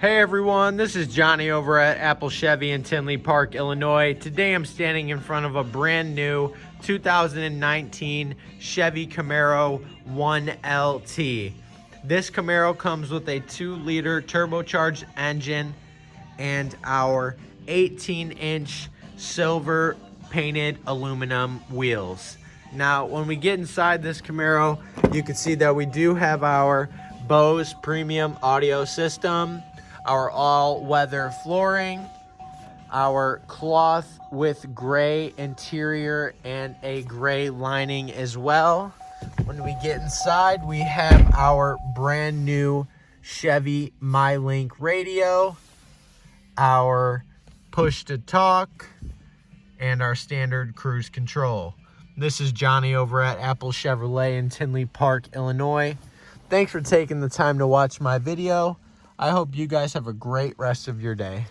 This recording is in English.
Hey everyone, this is Johnny over at Apple Chevy in Tinley Park, Illinois. Today I'm standing in front of a brand new 2019 Chevy Camaro 1LT. This Camaro comes with a 2-liter turbocharged engine and our 18-inch silver painted aluminum wheels. Now, when we get inside this Camaro, you can see that we do have our Bose premium audio system, our all-weather flooring, our cloth with gray interior and a gray lining as well. When we get inside, we have our brand new Chevy MyLink radio, our push-to-talk, and our standard cruise control. This is Johnny over at Apple Chevrolet in Tinley Park, Illinois. Thanks for taking the time to watch my video. I hope you guys have a great rest of your day.